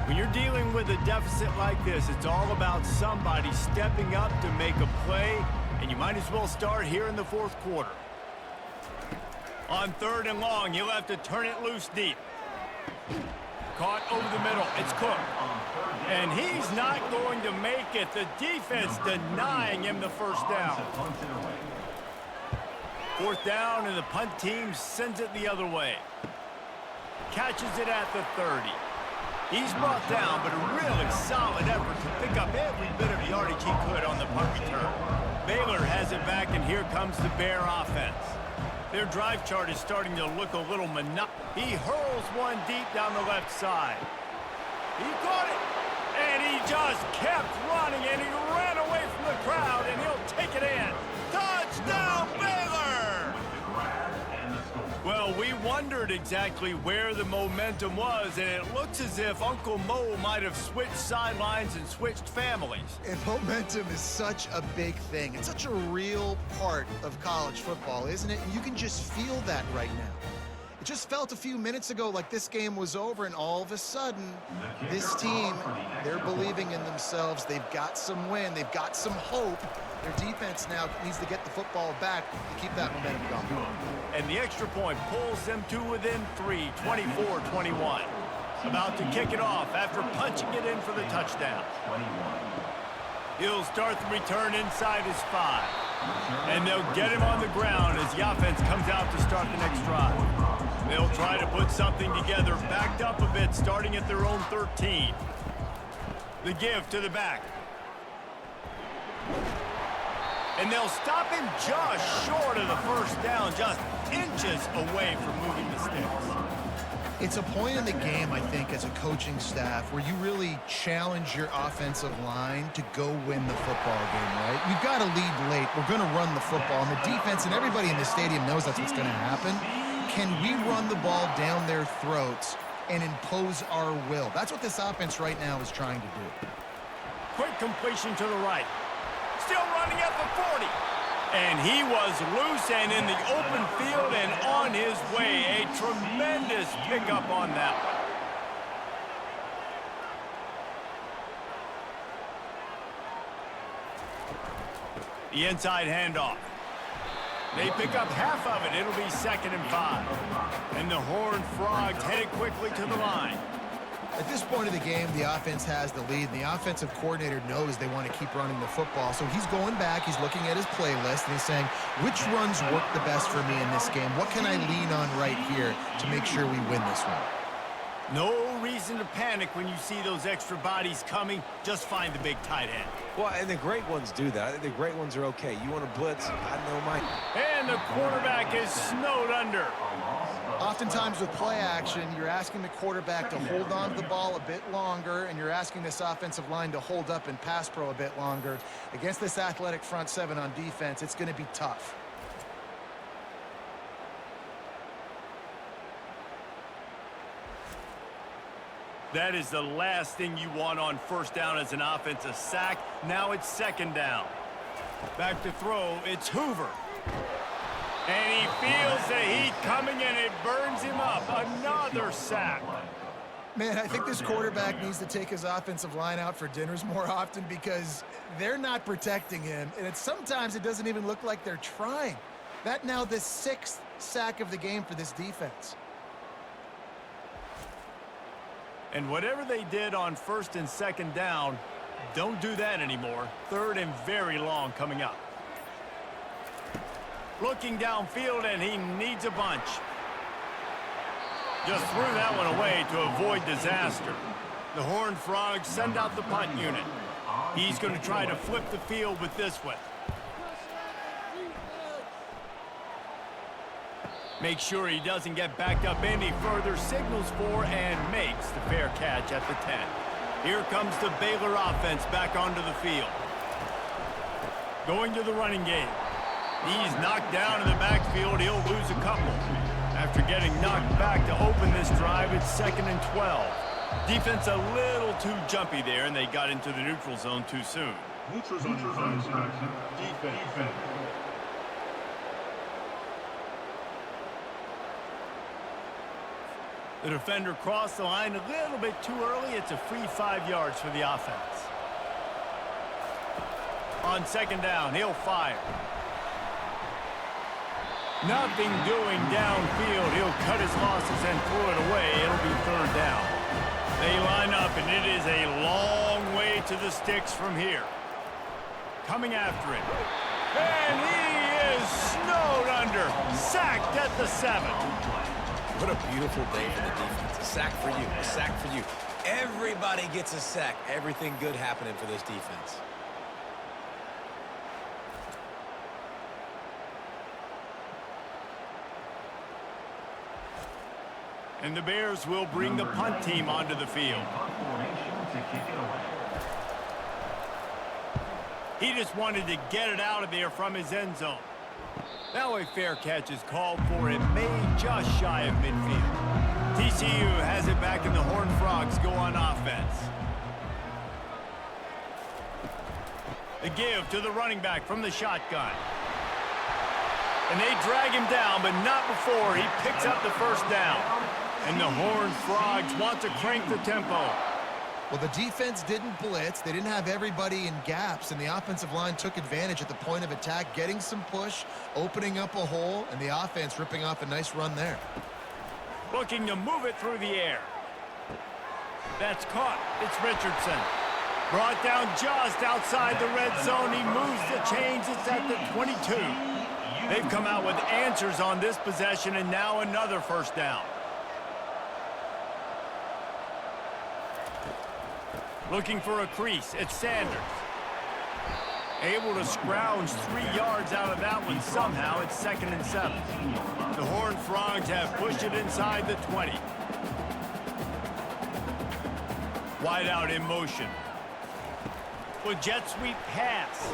Speaker 1: When you're dealing with a deficit like this, it's all about somebody stepping up to make a play, and you might as well start here in the 4th quarter. On 3rd and long, you'll have to turn it loose deep. Caught over the middle. It's Cook. And he's not going to make it. The defense denying him the 1st down. 4th down, and the punt team sends it the other way. Catches it at the 30. He's brought down, but a really solid effort to pick up every bit of yardage he could on the punt return. Baylor has it back, and here comes the Bear offense. Their drive chart is starting to look a little monotonous. He hurls one deep down the left side. He caught it, and he just kept running, and he ran away from the crowd, and he'll take it in. Touchdown, Baylor! Well, Well, we wondered exactly where the momentum was, and it looks as if Uncle Mo might have switched sidelines and switched families.
Speaker 2: And momentum is such a big thing. It's such a real part of college football, isn't it? And you can just feel that right now. It just felt a few minutes ago like this game was over, and all of a sudden, this team, they're believing in themselves. They've got some wind. They've got some hope. Their defense now needs to get the football back to keep that momentum going.
Speaker 1: And the extra point pulls them to within 3, 24-21. About to kick it off after punching it in for the touchdown. He'll start the return inside his 5. And they'll get him on the ground as the offense comes out to start the next drive. They'll try to put something together, backed up a bit, starting at their own 13. The give to the back. And they'll stop him just short of the first down, just inches away from moving the sticks.
Speaker 2: It's a point in the game, I think, as a coaching staff where you really challenge your offensive line to go win the football game, right? We've got to lead late. We're going to run the football. And the defense and everybody in the stadium knows that's what's going to happen. Can we run the ball down their throats and impose our will? That's what this offense right now is trying to do.
Speaker 1: Quick completion to the right. Still running at the 40. And he was loose and in the open field and on his way. A tremendous pickup on that one. The inside handoff. They pick up half of it. It'll be 2nd and 5. And the Horned Frogs headed quickly to the line.
Speaker 2: At this point of the game, the offense has the lead, and the offensive coordinator knows they want to keep running the football. So he's going back, he's looking at his playlist, and he's saying, which runs work the best for me in this game? What can I lean on right here to make sure we win this one?
Speaker 1: No reason to panic when you see those extra bodies coming. Just find the big tight end.
Speaker 3: Well, and the great ones do that. I think the great ones are okay. You want to blitz? I know Mike.
Speaker 1: And the quarterback is snowed under.
Speaker 2: Oftentimes with play action, you're asking the quarterback to hold on to the ball a bit longer, and you're asking this offensive line to hold up and pass pro a bit longer. Against this athletic front 7 on defense, it's going to be tough.
Speaker 1: That is the last thing you want on first down as an offense, a sack. Now it's 2nd down. Back to throw, it's Hoover. And he feels the heat coming and it burns him up. Another sack.
Speaker 2: Man, I think this quarterback needs to take his offensive line out for dinners more often because they're not protecting him. And sometimes it doesn't even look like they're trying. That now the 6th sack of the game for this defense.
Speaker 1: And whatever they did on 1st and 2nd down, don't do that anymore. 3rd and very long coming up. Looking downfield, and he needs a bunch. Just threw that one away to avoid disaster. The Horned Frogs send out the punt unit. He's going to try to flip the field with this one. Make sure he doesn't get backed up any further, signals for and makes the fair catch at the 10. Here comes the Baylor offense back onto the field. Going to the running game. He's knocked down in the backfield. He'll lose a couple. After getting knocked back to open this drive, it's 2nd and 12. Defense a little too jumpy there, and they got into the neutral zone too soon.
Speaker 6: Neutral zone defense.
Speaker 1: The defender crossed the line a little bit too early. It's a free 5 yards for the offense. On 2nd down, he'll fire. Nothing doing downfield. He'll cut his losses and throw it away. It'll be 3rd down. They line up, and it is a long way to the sticks from here. Coming after it. And he is snowed under. Sacked at the 7.
Speaker 3: What a beautiful day for the defense. A sack for you. A sack for you. Everybody gets a sack. Everything good happening for this defense.
Speaker 1: And the Bears will bring the punt team onto the field. He just wanted to get it out of there from his end zone. Now a fair catch is called for and made just shy of midfield. TCU has it back and the Horned Frogs go on offense. The give to the running back from the shotgun. And they drag him down, but not before he picks up the first down. And the Horned Frogs want to crank the tempo.
Speaker 2: Well, the defense didn't blitz. They didn't have everybody in gaps, and the offensive line took advantage at the point of attack, getting some push, opening up a hole, and the offense ripping off a nice run there.
Speaker 1: Looking to move it through the air. That's caught. It's Richardson. Brought down just outside the red zone. He moves the chains. It's at the 22. They've come out with answers on this possession, and now another first down. Looking for a crease. It's Sanders. Able to scrounge 3 yards out of that one somehow. It's 2nd and 7. The Horned Frogs have pushed it inside the 20. Wide out in motion. With jet sweep pass.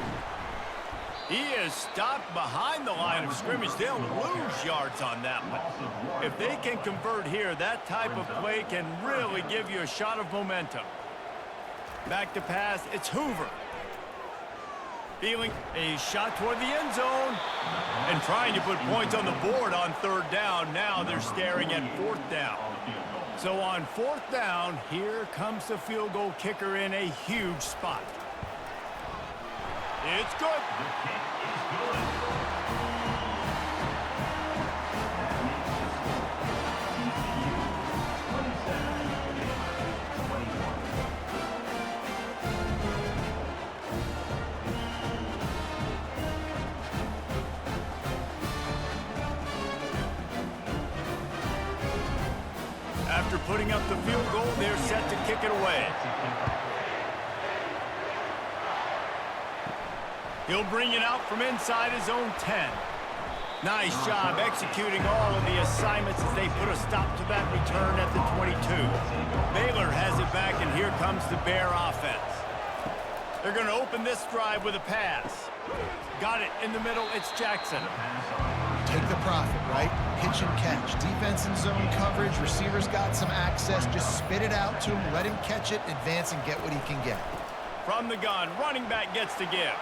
Speaker 1: He is stopped behind the line of scrimmage. They'll lose yards on that one. If they can convert here, that type of play can really give you a shot of momentum. Back to pass, it's Hoover. Feeling a shot toward the end zone. And trying to put points on the board on 3rd down. Now they're staring at 4th down. So on 4th down, here comes the field goal kicker in a huge spot. It's good. After putting up the field goal, they're set to kick it away. He'll bring it out from inside his own 10. Nice job executing all of the assignments as they put a stop to that return at the 22. Baylor has it back, and here comes the Bear offense. They're going to open this drive with a pass. Got it in the middle. It's Jackson.
Speaker 2: Take the profit, right? Pitch and catch. Defense in zone coverage. Receivers got some access. Just spit it out to him. Let him catch it, advance, and get what he can get.
Speaker 1: From the gun, running back gets the give.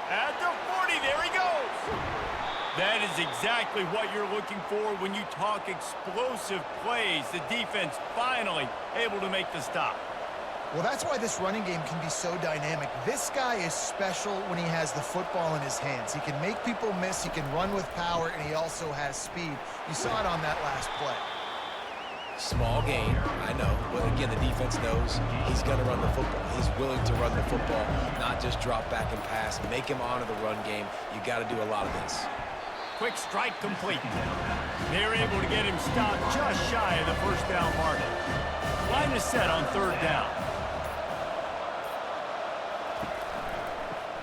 Speaker 1: At the 40, there he goes. That is exactly what you're looking for when you talk explosive plays. The defense finally able to make the stop.
Speaker 2: Well, that's why this running game can be so dynamic. This guy is special when he has the football in his hands. He can make people miss, he can run with power, and he also has speed. You saw it on that last play.
Speaker 3: Small gain, I know. But again, the defense knows he's going to run the football. He's willing to run the football, not just drop back and pass. Make him honor the run game. You got to do a lot of this.
Speaker 1: Quick strike complete. They're able to get him stopped just shy of the first down marker. Line is set on 3rd down.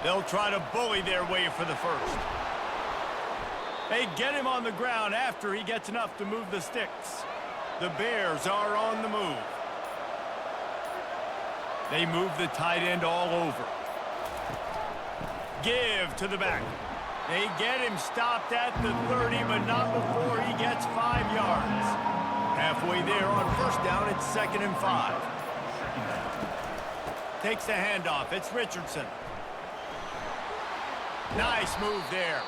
Speaker 1: They'll try to bully their way for the first. They get him on the ground after he gets enough to move the sticks. The Bears are on the move. They move the tight end all over. Give to the back. They get him stopped at the 30, but not before he gets 5 yards. Halfway there on 1st down, it's 2nd and 5. Takes the handoff. It's Richardson. Nice move there.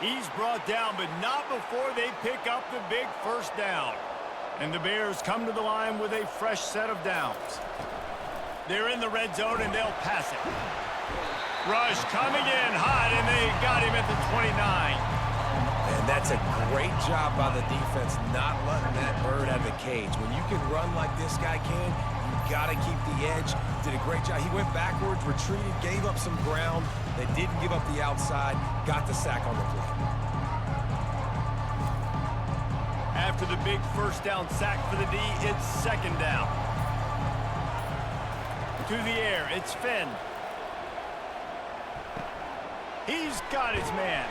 Speaker 1: He's brought down, but not before they pick up the big first down. And the Bears come to the line with a fresh set of downs. They're in the red zone, and they'll pass it. Rush coming in hot, and they got him at the 29.
Speaker 3: And that's a great job by the defense, not letting that bird out of the cage. When you can run like this guy can, you got to keep the edge. Did a great job. He went backwards, retreated, gave up some ground. They didn't give up the outside, got the sack on the play.
Speaker 1: After the big first down sack for the D, it's 2nd down. To the air, it's Finn. He's got his man.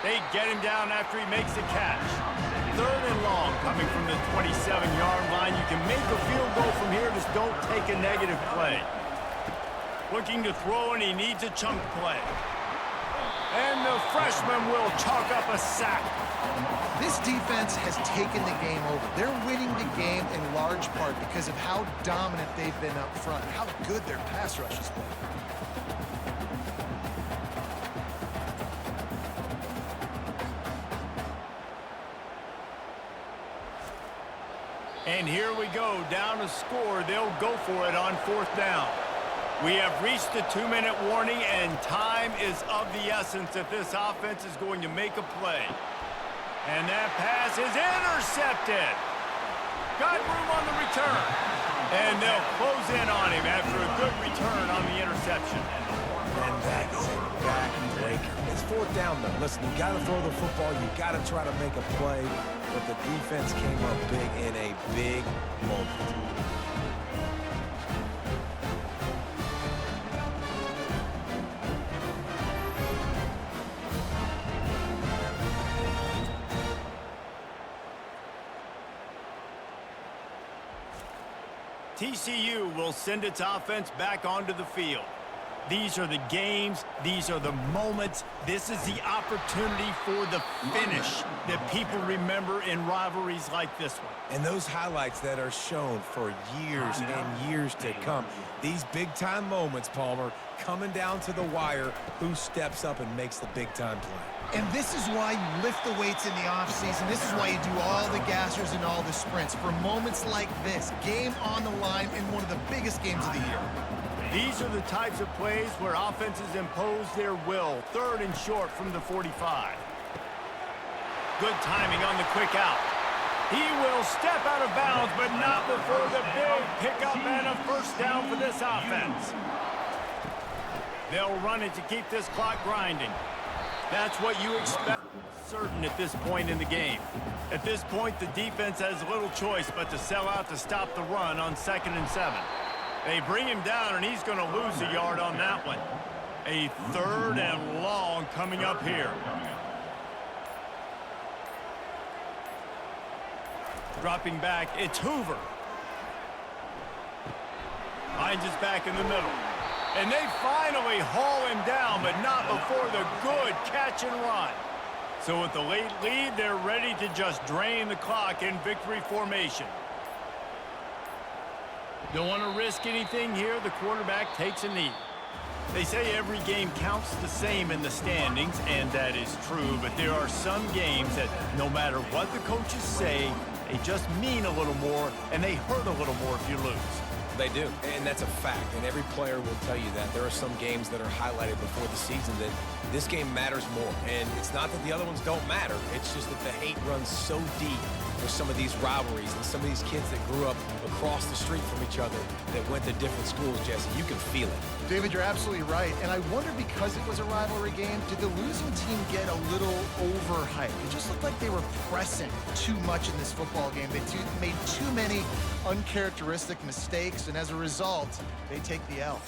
Speaker 1: They get him down after he makes the catch. 3rd and long coming from the 27-yard line. You can make a field goal from here, just don't take a negative play. Looking to throw, and he needs a chunk play. And the freshman will chalk up a sack.
Speaker 2: This defense has taken the game over. They're winning the game in large part because of how dominant they've been up front, how good their pass rush has been.
Speaker 1: And here we go, down to score. They'll go for it on 4th down. We have reached the 2-minute warning, and time is of the essence if this offense is going to make a play. And that pass is intercepted. Got room on the return. And they'll close in on him after a good return on the interception.
Speaker 3: And that is a backbreaker. It's 4th down, though. Listen, you got to throw the football. You got to try to make a play. But the defense came up big in a big moment.
Speaker 1: TCU will send its offense back onto the field. These are the games. These are the moments. This is the opportunity for the finish that people remember in rivalries like this one.
Speaker 3: And those highlights that are shown for years and years to come. These big-time moments, Palmer, coming down to the wire, who steps up and makes the big-time play.
Speaker 2: And this is why you lift the weights in the offseason. This is why you do all the gassers and all the sprints. For moments like this, game on the line in one of the biggest games of the year.
Speaker 1: These are the types of plays where offenses impose their will. 3rd and short from the 45. Good timing on the quick out. He will step out of bounds, but not before the big pickup and a 1st down for this offense. They'll run it to keep this clock grinding. That's what you expect. Certain at this point in the game. At this point, the defense has little choice but to sell out to stop the run on 2nd and 7. They bring him down, and he's going to lose a yard on that one. A 3rd and long coming up here. Dropping back, it's Hoover. Hines is back in the middle. And they finally haul him down, but not before the good catch and run. So with the late lead, they're ready to just drain the clock in victory formation. Don't want to risk anything here. The quarterback takes a knee. They say every game counts the same in the standings, and that is true, but there are some games that no matter what the coaches say, they just mean a little more, and they hurt a little more if you lose.
Speaker 3: They do, and that's a fact, and every player will tell you that. There are some games that are highlighted before the season that this game matters more, and it's not that the other ones don't matter. It's just that the hate runs so deep for some of these rivalries and some of these kids that grew up across the street from each other that went to different schools, Jesse. You can feel it.
Speaker 2: David, you're absolutely right. And I wonder, because it was a rivalry game, did the losing team get a little overhyped? It just looked like they were pressing too much in this football game. They made too many uncharacteristic mistakes, and as a result, they take the L.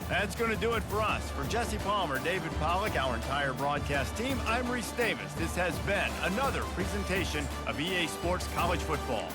Speaker 1: That's going to do it for us. For Jesse Palmer, David Pollack, our entire broadcast team, I'm Reese Davis. This has been another presentation of EA Sports College Football.